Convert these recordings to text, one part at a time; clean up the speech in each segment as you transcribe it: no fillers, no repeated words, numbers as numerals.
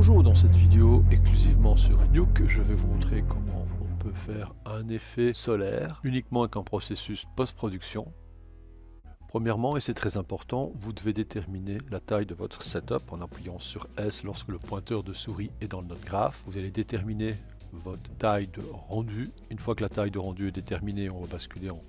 Bonjour, dans cette vidéo exclusivement sur Nuke, je vais vous montrer comment on peut faire un effet solaire uniquement avec un processus post-production. Premièrement, et c'est très important, vous devez déterminer la taille de votre setup en appuyant sur S lorsque le pointeur de souris est dans le node graph. Vous allez déterminer votre taille de rendu. Une fois que la taille de rendu est déterminée, on va basculer en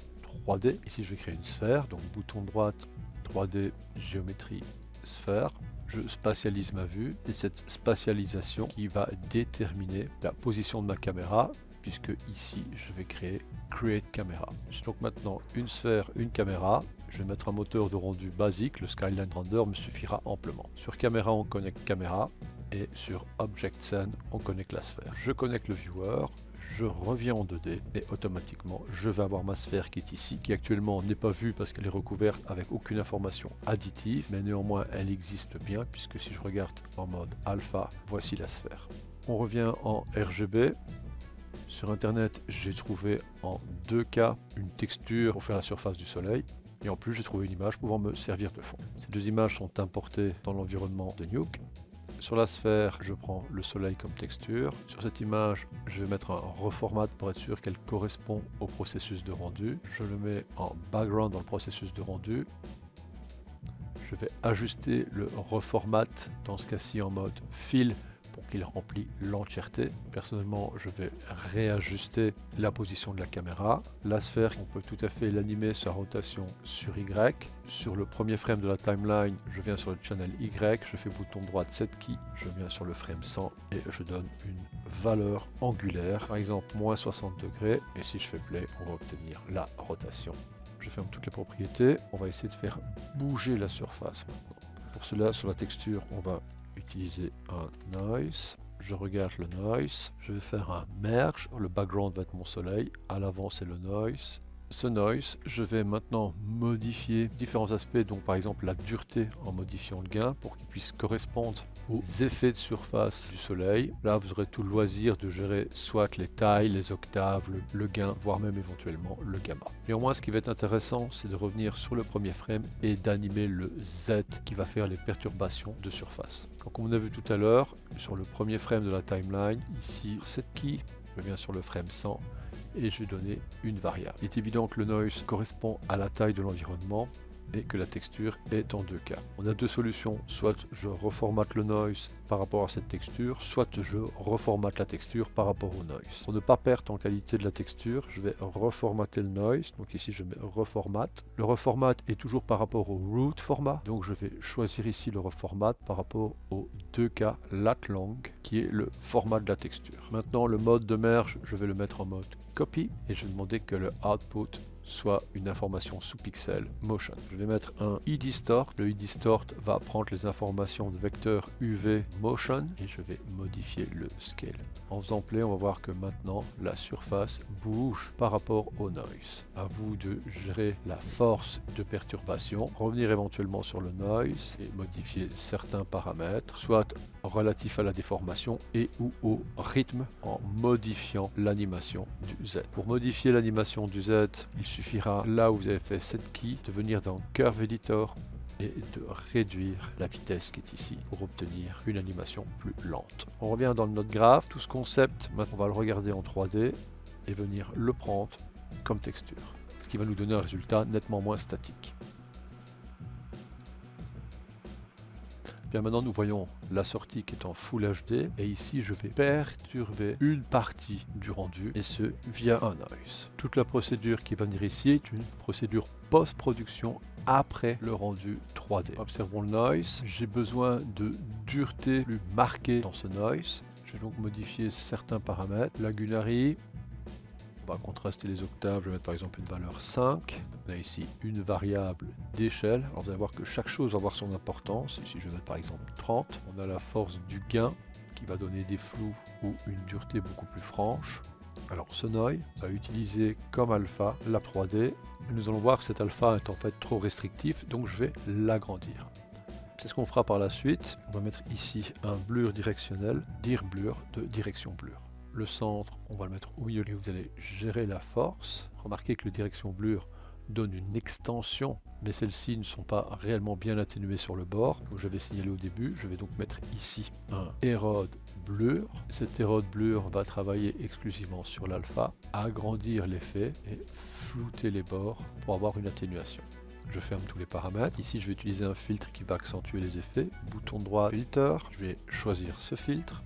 3D. Ici, je vais créer une sphère, donc bouton droite, 3D, géométrie, sphère. Je spatialise ma vue et cette spatialisation qui va déterminer la position de ma caméra, puisque ici je vais créer Create Camera. J'ai donc maintenant une sphère, une caméra. Je vais mettre un moteur de rendu basique, le Skyline Render me suffira amplement. Sur caméra, on connecte caméra et sur Object Scene, on connecte la sphère. Je connecte le viewer. Je reviens en 2D et automatiquement je vais avoir ma sphère qui est ici, qui actuellement n'est pas vue parce qu'elle est recouverte avec aucune information additive, mais néanmoins elle existe bien puisque si je regarde en mode alpha, voici la sphère. On revient en RGB. Sur internet, j'ai trouvé en 2K une texture pour faire la surface du soleil. Et en plus, j'ai trouvé une image pouvant me servir de fond. Ces deux images sont importées dans l'environnement de Nuke. Sur la sphère, je prends le soleil comme texture. Sur cette image, je vais mettre un reformat pour être sûr qu'elle correspond au processus de rendu. Je le mets en background dans le processus de rendu. Je vais ajuster le reformat, dans ce cas-ci en mode fill, pour qu'il remplit l'entièreté. Personnellement, je vais réajuster la position de la caméra. La sphère, on peut tout à fait l'animer sa rotation sur Y. Sur le premier frame de la timeline, je viens sur le channel Y, je fais bouton droit set key, je viens sur le frame 100 et je donne une valeur angulaire, par exemple moins 60 degrés. Et si je fais play, on va obtenir la rotation. Je ferme toutes les propriétés. On va essayer de faire bouger la surface maintenant. Pour cela, sur la texture, on va utiliser un noise. Je regarde le noise. Je vais faire un merge. Le background va être mon soleil. À l'avant, c'est le noise. Ce noise, je vais maintenant modifier différents aspects, donc par exemple la dureté en modifiant le gain pour qu'il puisse correspondre aux effets de surface du soleil. Là, vous aurez tout le loisir de gérer soit les tailles, les octaves, le gain, voire même éventuellement le gamma. Néanmoins, ce qui va être intéressant, c'est de revenir sur le premier frame et d'animer le Z qui va faire les perturbations de surface. Donc, comme on a vu tout à l'heure, sur le premier frame de la timeline, ici, set key, je viens sur le frame 100. Et je vais donner une variable. Il est évident que le noise correspond à la taille de l'environnement et que la texture est en 2K. On a deux solutions, soit je reformate le noise par rapport à cette texture, soit je reformate la texture par rapport au noise. Pour ne pas perdre en qualité de la texture, je vais reformater le noise, donc ici je mets reformat. Le reformat est toujours par rapport au root format, donc je vais choisir ici le reformat par rapport au 2K lat long, qui est le format de la texture. Maintenant le mode de merge, je vais le mettre en mode copy, et je vais demander que le output soit une information sous pixel motion. Je vais mettre un eDistort. Le eDistort va prendre les informations de vecteur UV motion et je vais modifier le scale. En faisant play, on va voir que maintenant la surface bouge par rapport au noise. À vous de gérer la force de perturbation, revenir éventuellement sur le noise et modifier certains paramètres, soit relatifs à la déformation et ou au rythme en modifiant l'animation du Z. Pour modifier l'animation du Z, il suffira, là où vous avez fait set key, de venir dans Curve Editor et de réduire la vitesse qui est ici pour obtenir une animation plus lente. On revient dans le node graph. Tout ce concept, maintenant on va le regarder en 3D et venir le prendre comme texture, ce qui va nous donner un résultat nettement moins statique. Bien, maintenant nous voyons la sortie qui est en Full HD et ici je vais perturber une partie du rendu et ce via un noise. Toute la procédure qui va venir ici est une procédure post-production après le rendu 3D. Observons le noise. J'ai besoin de dureté plus marquée dans ce noise. Je vais donc modifier certains paramètres. L'angularité. On va contraster les octaves, je vais mettre par exemple une valeur 5. On a ici une variable d'échelle. Alors vous allez voir que chaque chose va avoir son importance. Ici je vais mettre par exemple 30. On a la force du gain qui va donner des flous ou une dureté beaucoup plus franche. Alors ce noise va utiliser comme alpha la 3D. Et nous allons voir que cet alpha est en fait trop restrictif, donc je vais l'agrandir. C'est ce qu'on fera par la suite. On va mettre ici un blur directionnel, dir blur de direction blur. Le centre, on va le mettre au milieu et vous allez gérer la force. Remarquez que le direction blur donne une extension, mais celles-ci ne sont pas réellement bien atténuées sur le bord. Comme j'avais signalé au début, je vais donc mettre ici un Erode Blur. Cet Erode Blur va travailler exclusivement sur l'alpha, agrandir l'effet et flouter les bords pour avoir une atténuation. Je ferme tous les paramètres. Ici, je vais utiliser un filtre qui va accentuer les effets. Bouton droit, filter. Je vais choisir ce filtre.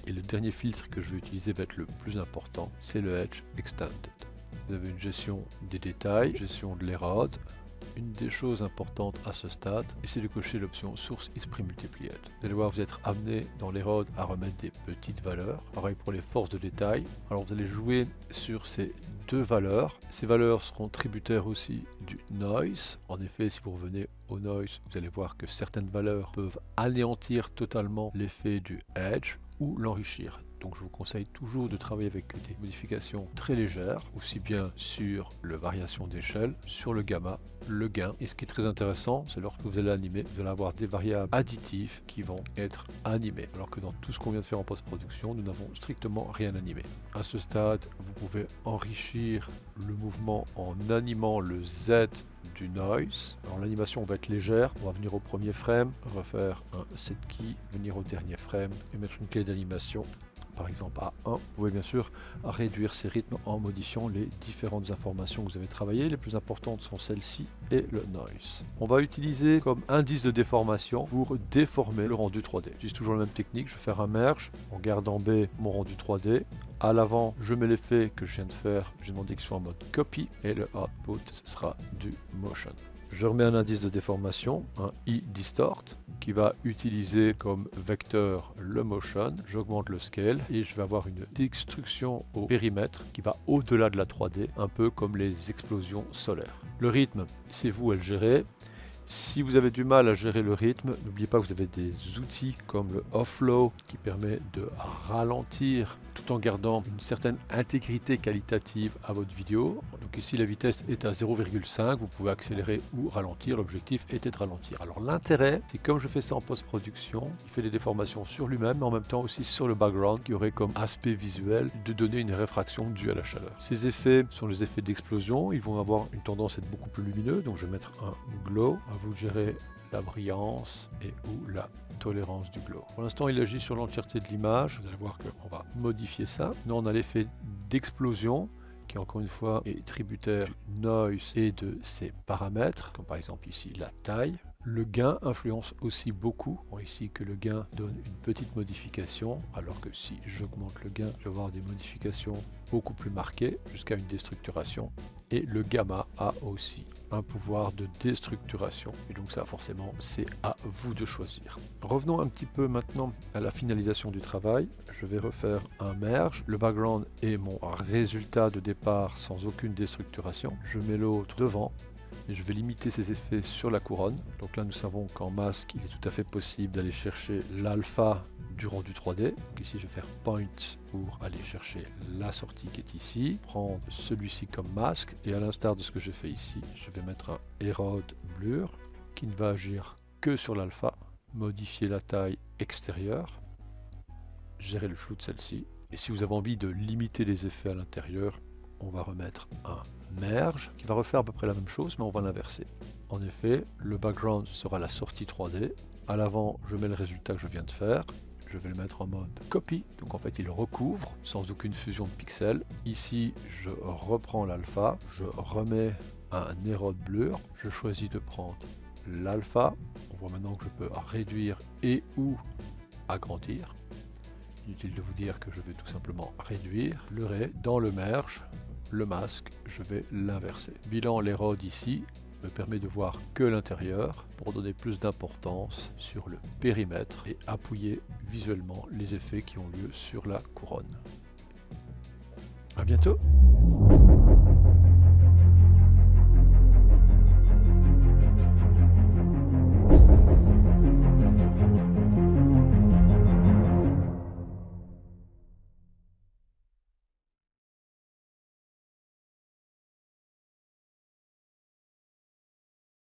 Et le dernier filtre que je vais utiliser va être le plus important, c'est le Edge Extended. Vous avez une gestion des détails, gestion de l'érode. Une des choses importantes à ce stade, c'est de cocher l'option Source is Pre-Multiplied. Vous allez voir, vous êtes amené dans l'érode à remettre des petites valeurs. Pareil pour les forces de détail. Alors vous allez jouer sur ces deux valeurs. Ces valeurs seront tributaires aussi du noise. En effet, si vous revenez au noise, vous allez voir que certaines valeurs peuvent anéantir totalement l'effet du edge ou l'enrichir. Donc je vous conseille toujours de travailler avec des modifications très légères, aussi bien sur la variation d'échelle, sur le gamma, le gain. Et ce qui est très intéressant, c'est lorsque vous allez animer, vous allez avoir des variables additives qui vont être animées. Alors que dans tout ce qu'on vient de faire en post-production, nous n'avons strictement rien animé. À ce stade, vous pouvez enrichir le mouvement en animant le Z du noise. Alors l'animation va être légère, on va venir au premier frame, refaire un set key, venir au dernier frame et mettre une clé d'animation. Par exemple à 1, vous pouvez bien sûr réduire ces rythmes en modifiant les différentes informations que vous avez travaillées. Les plus importantes sont celles-ci et le noise. On va utiliser comme indice de déformation pour déformer le rendu 3D. J'utilise toujours la même technique, je vais faire un merge en gardant B mon rendu 3D. À l'avant, je mets l'effet que je viens de faire, j'ai demandé qu'il soit en mode copy et le output ce sera du motion. Je remets un indice de déformation, un I-Distort, qui va utiliser comme vecteur le motion. J'augmente le scale et je vais avoir une destruction au périmètre qui va au-delà de la 3D, un peu comme les explosions solaires. Le rythme, c'est vous à le gérer. Si vous avez du mal à gérer le rythme, n'oubliez pas que vous avez des outils comme le Offlow qui permet de ralentir tout en gardant une certaine intégrité qualitative à votre vidéo. Donc ici la vitesse est à 0,5, vous pouvez accélérer ou ralentir, l'objectif était de ralentir. Alors l'intérêt, c'est comme je fais ça en post-production, il fait des déformations sur lui-même, mais en même temps aussi sur le background qui aurait comme aspect visuel de donner une réfraction due à la chaleur. Ces effets sont les effets d'explosion, ils vont avoir une tendance à être beaucoup plus lumineux, donc je vais mettre un glow. Vous gérez la brillance et ou la tolérance du glow. Pour l'instant, il agit sur l'entièreté de l'image. Vous allez voir qu'on va modifier ça. Nous, on a l'effet d'explosion qui, encore une fois, est tributaire du noise et de ses paramètres, comme par exemple ici la taille. Le gain influence aussi beaucoup. On voit ici que le gain donne une petite modification, alors que si j'augmente le gain, je vais avoir des modifications beaucoup plus marquées, jusqu'à une déstructuration. Et le gamma a aussi un pouvoir de déstructuration. Et donc ça, forcément, c'est à vous de choisir. Revenons un petit peu maintenant à la finalisation du travail. Je vais refaire un merge. Le background est mon résultat de départ sans aucune déstructuration. Je mets l'autre devant. Et je vais limiter ces effets sur la couronne. Donc là, nous savons qu'en masque, il est tout à fait possible d'aller chercher l'alpha du rendu 3D. Donc ici, je vais faire point pour aller chercher la sortie qui est ici. Prendre celui-ci comme masque. Et à l'instar de ce que j'ai fait ici, je vais mettre un Erode Blur qui ne va agir que sur l'alpha. Modifier la taille extérieure. Gérer le flou de celle-ci. Et si vous avez envie de limiter les effets à l'intérieur, on va remettre un merge qui va refaire à peu près la même chose, mais on va l'inverser. En effet, le background sera la sortie 3D. À l'avant, je mets le résultat que je viens de faire. Je vais le mettre en mode copy. Donc en fait, il recouvre sans aucune fusion de pixels. Ici, je reprends l'alpha. Je remets un Erode Blur. Je choisis de prendre l'alpha. On voit maintenant que je peux réduire et ou agrandir. Inutile de vous dire que je vais tout simplement réduire le ray dans le merge. Le masque, je vais l'inverser. Bilan, l'érode ici me permet de voir que l'intérieur pour donner plus d'importance sur le périmètre et appuyer visuellement les effets qui ont lieu sur la couronne. À bientôt!